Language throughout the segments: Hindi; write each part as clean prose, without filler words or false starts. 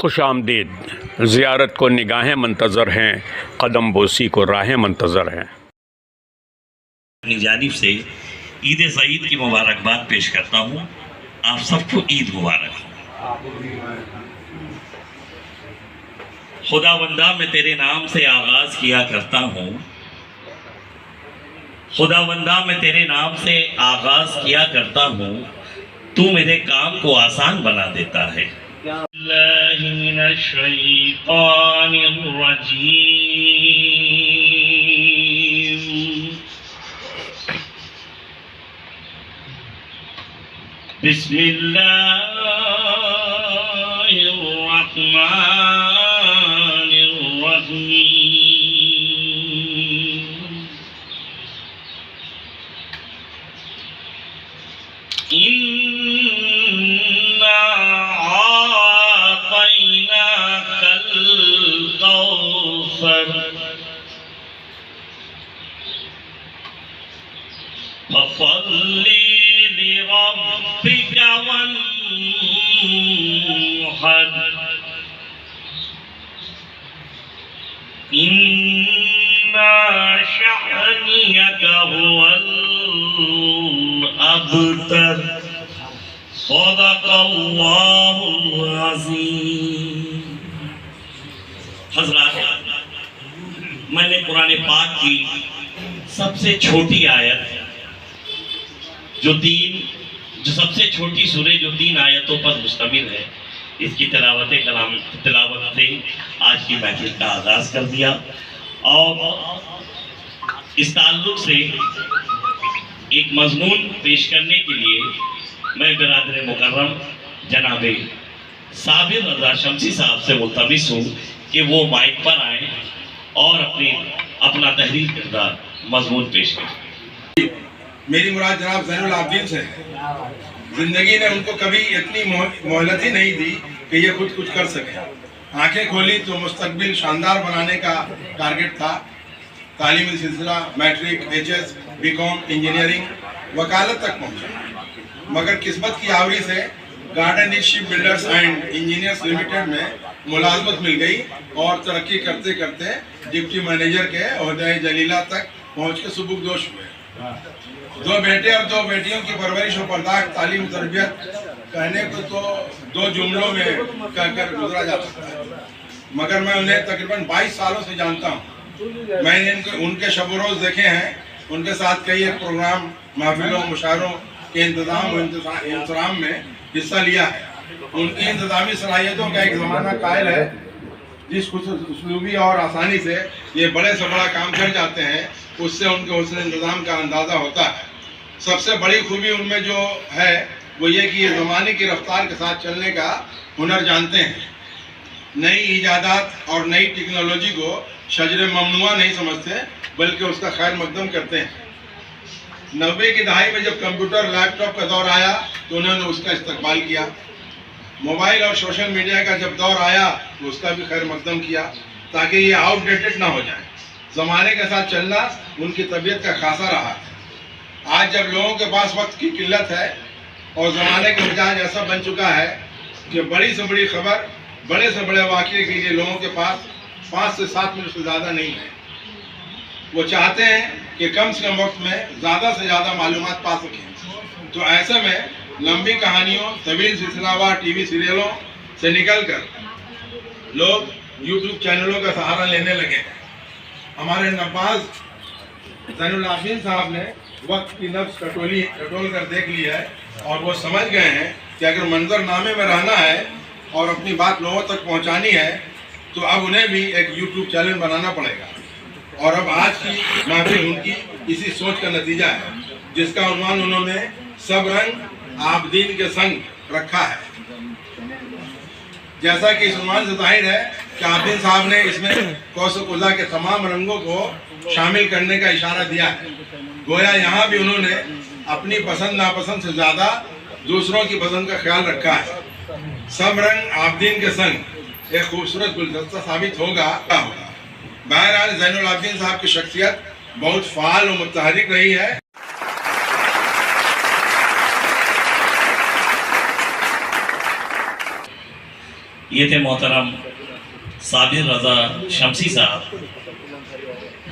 खुश आमदीद। ज़ियारत को निगाहें मंतज़र हैं, कदम बोसी को राहें मंतज़र हैं। अपनी जानिब से ईद सईद की मुबारकबाद पेश करता हूँ। आप सबको ईद मुबारक हो। खुदावंदा मैं तेरे नाम से आगाज़ किया करता हूँ, खुदावंदा मैं तेरे नाम से आगाज़ किया करता हूँ, तू मेरे काम को आसान बना देता है। बिस्मिल्लाहिर्रहमानिर्रहीम। इन्ना आतैनाकल कौसर फसल्ली लिरब्बिका वन्हर इन्ना शअनियका हुवल अबतर सदक़ल्लाहुल अज़ीम। हज़रात, मैंने कुरान पाक की सबसे छोटी आयत जो सबसे छोटी सूरह जो 3 आयतों पर मुश्तमिल है, इसकी तिलावत से आज की महफिल का आगाज़ कर दिया। और इस ताल्लुक़ से एक मजमून पेश करने के लिए मैं बिरादर मुकर्रम जनाब साबिर रज़ा शमसी साहब से मुल्तमिस हूँ कि वो माइक पर आएँ और अपना तहरीर करदा मजमून पेश करें। मेरी मुराद जनाब ज़ैनुल आबिदीन से है। ज़िंदगी ने उनको कभी इतनी मोहलत ही नहीं दी कि ये खुद कुछ कर सके। आंखें खोली तो मुस्तकबिल शानदार बनाने का टारगेट था। तालीमी सिलसिला मैट्रिक, HS, BCom, इंजीनियरिंग, वकालत तक पहुंचा, मगर किस्मत की आवरी से garden reach ship builders and engineers limited में मुलाजमत मिल गई और तरक्की करते करते डिप्टी मैनेजर के ओहदे जलीला तक पहुँच के सुबुकदोश हुए। 2 बेटे और 2 बेटियों की परवरिश और पर्दाख तालीम तरबियत कहने को तो 2 जुमलों में कहकर गुजरा जा सकता है, मगर मैं उन्हें तकरीबन 22 सालों से जानता हूँ। मैंने उनके शब रोज़ देखे हैं, उनके साथ कई एक प्रोग्राम, महफिलों, मुशायरों के इंतज़ाम में हिस्सा लिया है। उनकी इंतज़ामी सलाहियतों का एक ज़माना कायल है, जिस खुशूबी और आसानी से ये बड़े से बड़ा काम कर जाते हैं, उससे उनके हुस्न इंतज़ाम का अंदाज़ा होता है। सबसे बड़ी खूबी उनमें जो है वो ये कि ये ज़माने की रफ्तार के साथ चलने का हुनर जानते हैं। नई ईजादात और नई टेक्नोलॉजी को शजर ममनुआ नहीं समझते, बल्कि उसका खैर मकदम करते हैं। 90 की दहाई में जब कंप्यूटर, लैपटॉप का दौर आया तो उन्होंने उसका इस्तकबाल किया। मोबाइल और सोशल मीडिया का जब दौर आया तो उसका भी खैर मकदम किया, ताकि ये आउटडेटेड ना हो जाए। ज़माने के साथ चलना उनकी तबीयत का खासा रहा। आज जब लोगों के पास वक्त की किल्लत है और ज़माने का मिजाज ऐसा बन चुका है कि बड़ी से बड़ी खबर, बड़े से बड़े वाक़े के लिए लोगों के पास 5 से 7 मिनट से ज़्यादा नहीं है। वो चाहते हैं कि कम से कम वक्त में ज़्यादा से ज़्यादा मालूमात पा सकें। तो ऐसे में लंबी कहानियों, तवील सिलसिलावार TV सीरियलों से निकलकर लोग YouTube चैनलों का सहारा लेने लगे हैं। हमारे नवाज ज़ैनुल आबिदीन साहब ने वक्त की नब्ज़ टटोल कर देख ली है और वो समझ गए हैं कि अगर मंजरनामे में रहना है और अपनी बात लोगों तक पहुंचानी है तो अब उन्हें भी एक YouTube चैनल बनाना पड़ेगा। और अब आज की महफिल उनकी इसी सोच का नतीजा है, जिसका उन्वान उन्होंने सब रंग आबिदीन के संग रखा है। जैसा कि इस उन्वान से जाहिर है कि आबिदीन साहब ने इसमें कौसुकुल्ला के तमाम रंगों को शामिल करने का इशारा दिया है। गोया यहाँ भी उन्होंने अपनी पसंद नापसंद से ज़्यादा दूसरों की पसंद का ख्याल रखा है। सब रंग आबिदीन के संग एक खूबसूरत गुलदस्ता साबित होगा। बहरहाल ज़ैनुल आबिदीन साहब की शख्सियत बहुत फ़ाल और मुतहरिक रही है। ये थे मोहतरम साबिर रज़ा शमसी साहब,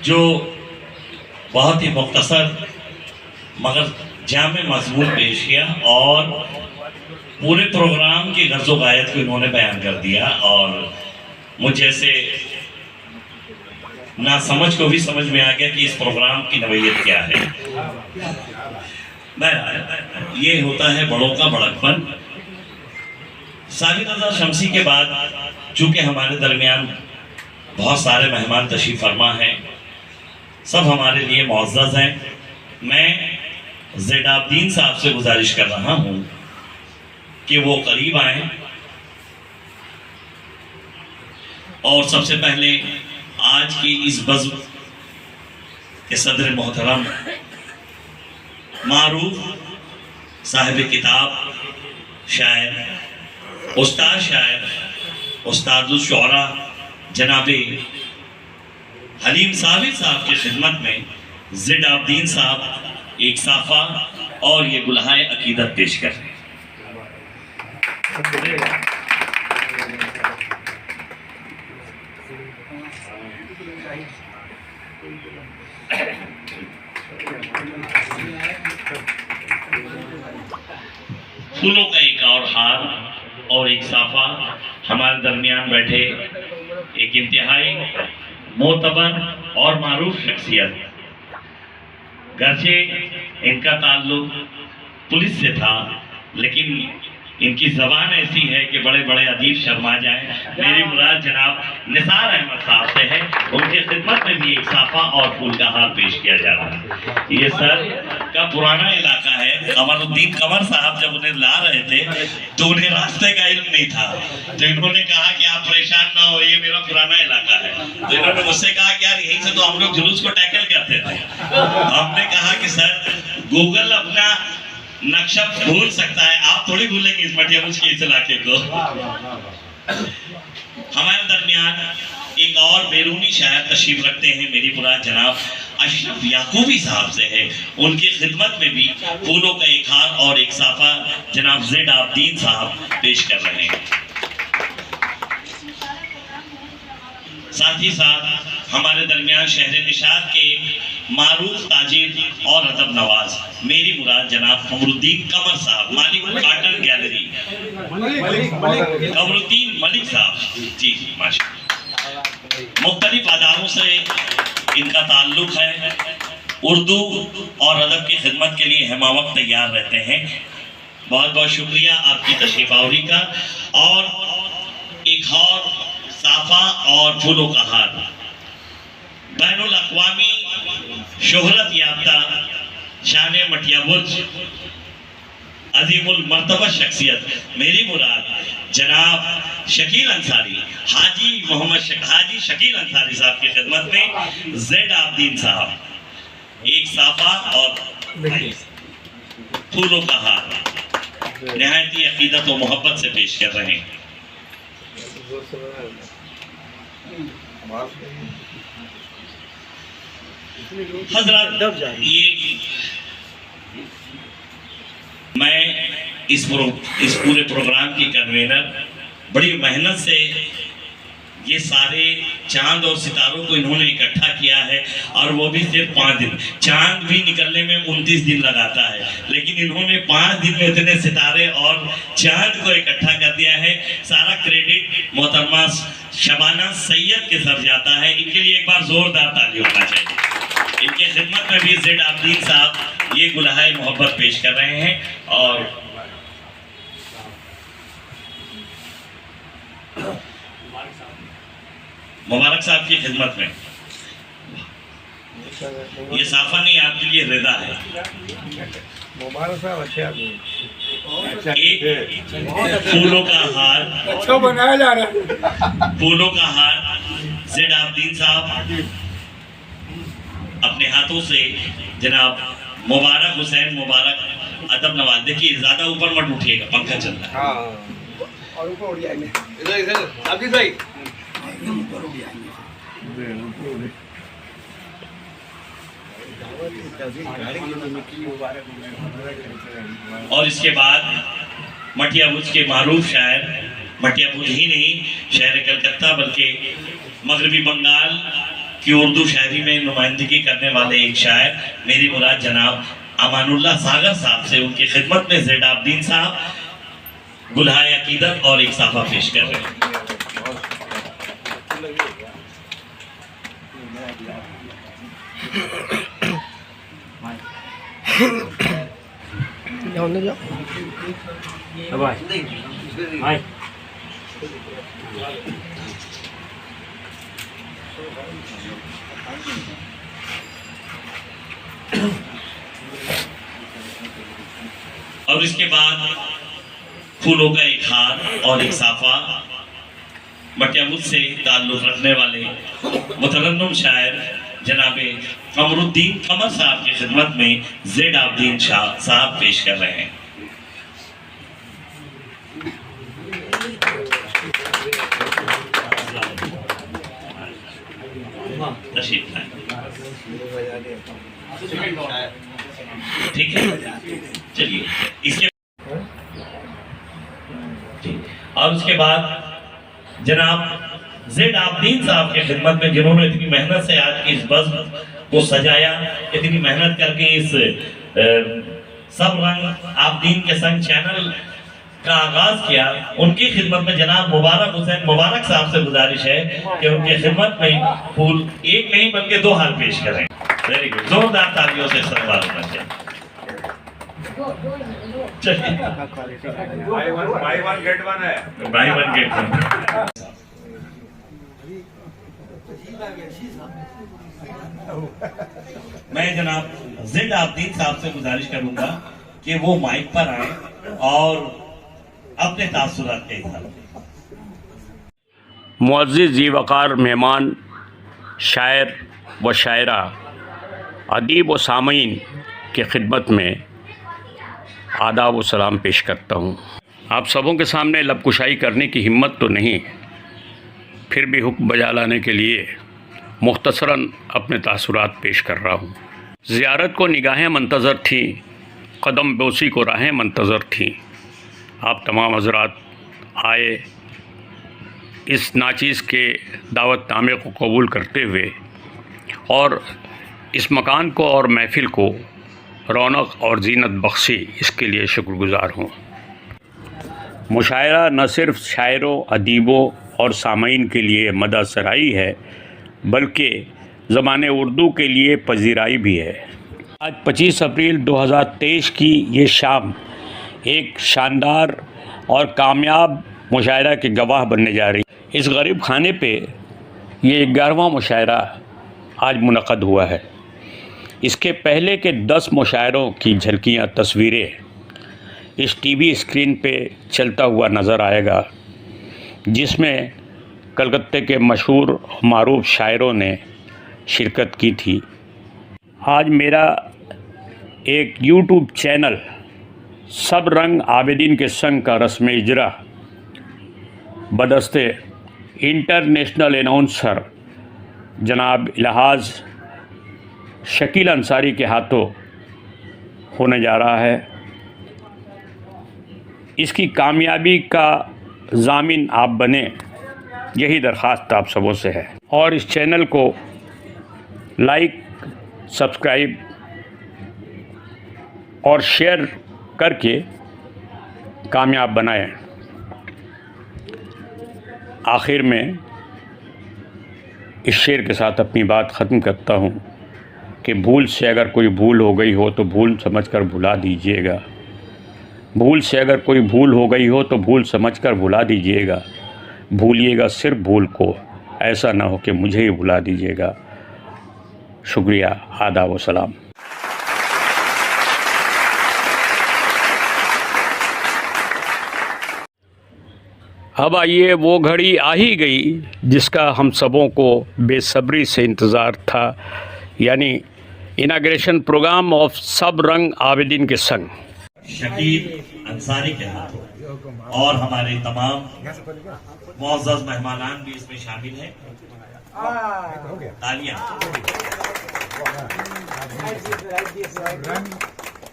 जो बहुत ही मुख्तसर मगर जामे मज़मून पेश किया और पूरे प्रोग्राम की गर्ज़ो गायत को इन्होंने बयान कर दिया और मुझ जैसे ना समझ को भी समझ में आ गया कि इस प्रोग्राम की नवैयत क्या है। बहरहाल ये होता है बड़ों का बड़कपन। साबिर रज़ा शमसी के बाद चूँकि हमारे दरमियान बहुत सारे मेहमान तशरीफ़ फरमा हैं, सब हमारे लिए मुअज़्ज़ज़ हैं। मैं ज़ैडाब्दीन साहब से गुजारिश कर रहा हूँ कि वो करीब आएँ और सबसे पहले आज की इस बज़्म के सदर मोहतरम मारूफ साहिब किताब शायर, उस्ताद शायर, उस्तादुश शुअरा जनाब हलीम साबिर साहब की खिदमत में ज़ैडाब्दीन साहब एक साफ़ा और ये गुलहाए अकीदत पेश कर रहे हैं। फूलों का एक और हार और एक साफा हमारे दरमियान बैठे एक इंतहाई मोतबर और मारूफ शख्सियत, गर्चे इनका ताल्लुक पुलिस से था लेकिन इनकी ज़बान ऐसी है कि बड़े बड़े अदीब शर्मा जाएं। मेरी मुराद जनाब निसार अहमद साहब से है, उनकी खिदमत में भी एक साफा और फूल का हार पेश किया जा रहा है। ये सर का पुराना इलाका है। कमरुद्दीन कमर साहब जब उन्हें ला रहे थे तो उन्हें रास्ते का इल्म नहीं था, तो इन्होंने कहा कि आप परेशान ना हो, ये मेरा पुराना इलाका है। तो इन्होंने मुझसे कहा कि यार यहीं से तो हम लोग जुलूस को टैकल करते थे। हमने कहा कि सर गूगल अपना नक्शा भूल सकता है, आप थोड़ी भूलेंगे इस मटियाबुज के इस इलाके को। हमारे दरमियान एक और बैरूनी शायर तशरीफ रखते हैं, मेरी मुराद जनाब अशरफ याकूबी साहब से है। उनकी खिदमत में भी फूलों का एक हार और एक साफा जनाब ज़ैडाब्दीन साहब पेश कर रहे हैं। साथ ही साथ हमारे दरमियान शहर निशात के मारूफ ताजिर और अदब नवाज, मेरी मुराद जनाब कमरुद्दीन कमर साहब, मालिक काटन गैलरी, कमरुद्दीन मलिक साहब जी माशाअल्लाह। मुख्तलिफ अदारों से इनका ताल्लुक है, उर्दू और अदब की खिदमत के लिए हमावक्त तैयार रहते हैं। बहुत बहुत शुक्रिया आपकी तशरीफ आवरी का। और एक और साफा और फूलों का हार, बैनुल अक़वामी शोहरत याफ्ता शान मटियाबुर्ज अजीमुल मर्तबा शख्सियत, मेरी मुराद जनाब शकील अंसारी, हाजी शकील अंसारी साहब की खिदमत में ज़ैडाब्दीन साहब एक साफा और फूलों का हार निहायत ही अकीदत और मोहब्बत से पेश कर रहे हैं। हज़रत, ये मैं इस पूरे प्रोग्राम की कन्वीनर, बड़ी मेहनत से ये सारे चांद और सितारों को इन्होंने इकट्ठा किया है और वो भी सिर्फ 5 दिन। चांद भी निकलने में 29 दिन लगाता है, लेकिन इन्होंने 5 दिन में इतने सितारे और चांद को इकट्ठा कर दिया है। सारा क्रेडिट मोहतरमा शबाना सैयद के सर जाता है। इनके लिए एक बार जोरदार ताली होना चाहिए। इनके खिदमत में भी ज़ैडाब्दीन साहब ये गुलहाए मोहब्बत पेश कर रहे हैं। और मुबारक साहब की खिदमत में ये साफा नहीं, आपके लिए रिदा है। मुबारक साहब अच्छे आदमी, एक फूलों का हार, अच्छा बनाया जा रहा है। फूलों का हार ज़ैडाब्दीन साहब अपने हाथों से जनाब मुबारक हुसैन मुबारक अदब नवाज, देखिए ज्यादा ऊपर मत उठिएगा, पंखा चल रहा है। और ऊपर उड़ जाएंगे, इधर अभी भाई और इसके बाद मटियाबुज के मारूफ शायर मटियापुर ही नहीं, शहर कलकत्ता बल्कि मगरबी बंगाल की उर्दू शायरी में नुमाइंदगी करने वाले एक शायर मेरी मुराद जनाब अमानुल्लाह सागर साहब से उनकी खिदमत में ज़ैड आबदीन साहब गुलहाए अकीदत और एक साफा पेश कर रहे हैं। और इसके बाद फूलों का एक हार और एक साफा मटियापुर से ताल्लुक़ रखने वाले मुतरन्नुम शायर जनाबे कमरुद्दीन कमर साहब की खिदमत में ज़ैड आबदीन शाह साहब पेश कर रहे हैं। ठीक है, चलिए इसके और उसके बाद जनाब ज़ैड आबदीन साहब की खिदमत में जिन्होंने इतनी मेहनत से आज की इस बज़्म को सजाया, इतनी मेहनत करके इस सब रंग आबदीन के संग चैनल का आगाज किया, उनकी खिदमत में जनाब मुबारक हुसैन मुबारक साहब से गुजारिश है कि उनकी खिदमत में फूल एक नहीं बल्कि 2 हार पेश करें। वेरी गुड, जोरदार तालियों से इस्तकबाल होना चाहिए। बाई वन गेट वन है। By one get one. मैं जनाब ज़ैड आबदीन साहब से गुजारिश करूंगा कि वो माइक पर आए और अपने तासुरात के इज़हार। मुअज़्ज़िज़ ज़ी वक़ार मेहमान, शायर व शायरा, अदीब व सामीन की खिदमत में आदाब व सलाम पेश करता हूँ। आप सबों के सामने लबकुशाई करने की हिम्मत तो नहीं, फिर भी हुक्म बजा लाने के लिए मुख्तसरन अपने तासुरात पेश कर रहा हूँ। ज़ियारत को निगाहें मंतज़र थीं, कदम बोसी को राहें मंतज़र थीं। आप तमाम हज़रात आए इस नाचीज़ के दावतनामे को कबूल करते हुए और इस मकान को और महफ़िल को रौनक और ज़ीनत बख्शी, इसके लिए शुक्रगुज़ार हूँ। मुशायरा न सिर्फ़ शायरों, अदीबों और सामीन के लिए मदह सराई है, बल्कि ज़बान उर्दू के लिए पजीराई भी है। आज 25 अप्रैल 2023 की ये शाम एक शानदार और कामयाब मुशायरा के गवाह बनने जा रही। इस गरीब खाने पे ये 11वां मुशायरा आज मुनक़द हुआ है। इसके पहले के 10 मुशायरों की झलकियाँ, तस्वीरें इस टीवी स्क्रीन पे चलता हुआ नज़र आएगा, जिसमें कलकत्ते के मशहूर मारूफ शायरों ने शिरकत की थी। आज मेरा एक यूट्यूब चैनल सब रंग आबिदीन के संग का रस्म इजरा बदस्ते इंटरनेशनल अनाउंसर जनाब इलाहाज शकील अंसारी के हाथों होने जा रहा है। इसकी कामयाबी का ज़ामिन आप बने, यही दरख्वास्त आप सबों से है। और इस चैनल को लाइक, सब्सक्राइब और शेयर करके कामयाब बनाएं। आखिर में इस शेर के साथ अपनी बात ख़त्म करता हूँ कि भूल से अगर कोई भूल हो गई हो तो भूल समझकर भुला दीजिएगा। भूल से अगर कोई भूल हो गई हो तो भूल समझकर भुला दीजिएगा। भूलिएगा सिर्फ भूल को, ऐसा ना हो कि मुझे ही भुला दीजिएगा। शुक्रिया, आदाब व सलाम। अब आइए वो घड़ी आ ही गई जिसका हम सबों को बेसब्री से इंतज़ार था, यानी इनाग्रेशन प्रोग्राम ऑफ सब रंग आबिदीन के संग शकील अंसारी के हाथों और हमारे तमाम मुअज़्ज़ज़ मेहमानान भी इसमें शामिल हैं। तालियां।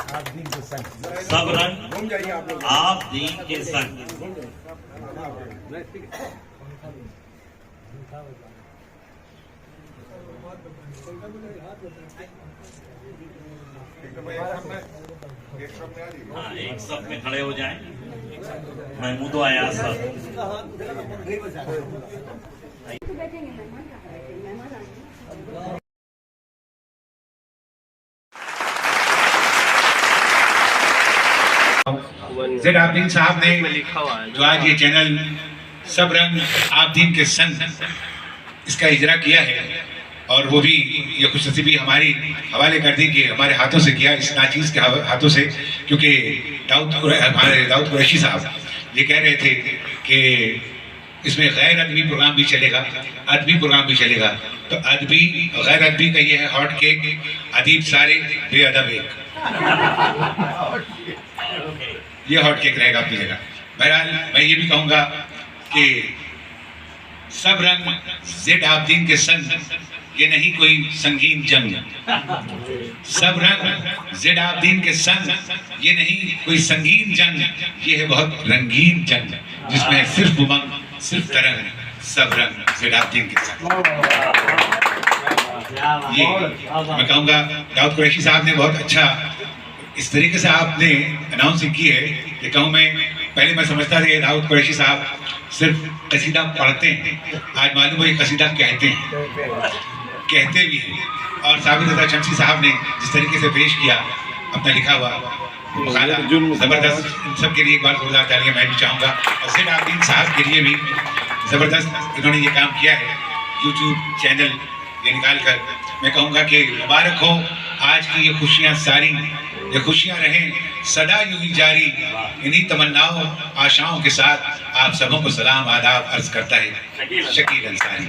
सब रंग घूम जाइए आप लोग। आप दीन के संग। हाँ, एक सब में खड़े हो जाएं। महमूद आया सब। बैठेंगे मेहमान कहाँ बैठेंगे? मेहमान आएंगे। जेड आबदीन साहब ने जो आज ये चैनल सब रंग आबदीन के संग इसका इजरा किया है, और वो भी ये खुशनसीबी हमारी हवाले कर दी कि हमारे हाथों से किया, इस नाचीज़ के हाथों से, क्योंकि हमारे दाऊद कुरैशी साहब ये कह रहे थे कि इसमें गैर अदबी प्रोग्राम भी चलेगा, अदबी प्रोग्राम भी चलेगा। तो अदबी गैर अदबी का ये है हॉट केक, अदीब सारे बेअदब एक, ये हॉट केक रहेगा अपनी जगह। बहरहाल मैं ये भी कहूँगा कि सब रंग जेड आबदीन के संग ये नहीं कोई संगीन जंग, सब रंग जेड आबदीन के संग ये नहीं कोई संगीन जंग, ये है बहुत रंगीन जंग जिसमें सिर्फ उमंग सिर्फ तरंग, सब रंग जेड आबदीन के संग। ये मैं कहूँगा दाऊद कुरैशी साहब ने बहुत अच्छा इस तरीके से आपने अनाउंसिंग की है कि कहूँ मैं, पहले मैं समझता था कि दाऊद कुरैशी साहब सिर्फ कसीदा पढ़ते हैं, आज मालूम है कसीदा कहते हैं, कहते भी हैं। और साबिर रज़ा शमसी साहब ने जिस तरीके से पेश किया अपना लिखा हुआ मुखाला, ज़बरदस्त। इन सब के लिए एक बार जोरदार तालियां मैं भी चाहूँगा, और जेड आबदीन साहब के लिए भी ज़बरदस्त इन्होंने ये काम किया है, यूट्यूब चैनल ये निकाल कर। मैं कहूँगा कि मुबारक हो आज की ये खुशियाँ सारी, ये खुशियाँ रहें सदा यूं ही जारी, इन्हीं तमन्नाओं आशाओं के साथ आप सबों को सलाम आदाब अर्ज करता है शकील अंसारी।